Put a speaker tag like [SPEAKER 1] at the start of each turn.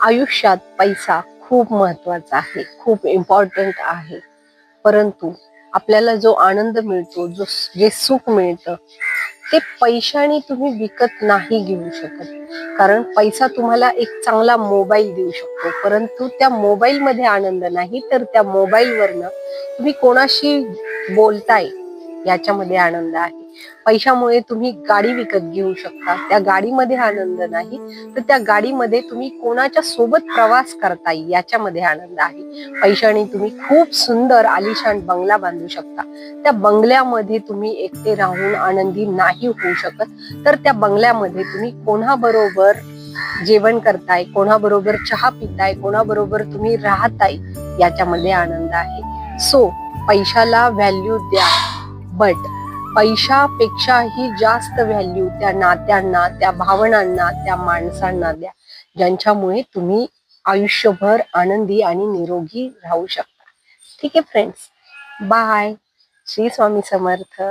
[SPEAKER 1] आयुष्यात पैसा खूप महत्वाचा आहे, खूप इम्पॉर्टंट आहे. परंतु आपल्याला जो आनंद मिळतो, जे सुख मिळतं, ते पैशाने तुम्ही विकत नाही घेऊ शकत. कारण पैसा तुम्हाला एक चांगला मोबाईल देऊ शकतो, परंतु त्या मोबाईल मध्ये आनंद नाही, तर त्या मोबाईलवरनं तुम्ही कोणाशी बोलताय याच्यामध्ये आनंद आहे. पैशामुळे तुम्ही गाडी विकत घेऊ शकता, त्या गाडीमध्ये आनंद नाही, तर त्या गाडीमध्ये तुम्ही कोणाच्या सोबत प्रवास करताय याच्यामध्ये आनंद आहे. पैशाने तुम्ही खूप सुंदर आलिशान बंगला बांधू शकता. त्या बंगल्यामध्ये तुम्ही एकटे राहून आनंदी नाही होऊ शकत, तर त्या बंगल्यामध्ये तुम्ही कोणाबरोबर जेवण करताय, कोणाबरोबर चहा पिताय, कोणाबरोबर तुम्ही राहताय याच्यामध्ये आनंद आहे. सो पैशाला व्हॅल्यू द्या, बट पैशापेक्षाही जास्त व्हॅल्यू त्या नात्यांना, त्या भावनांना, त्या माणसांना द्या, ज्यांच्यामुळे तुम्ही आयुष्यभर आनंदी आणि निरोगी राहू शकता. ठीक आहे फ्रेंड्स, बाय. श्री स्वामी समर्थ.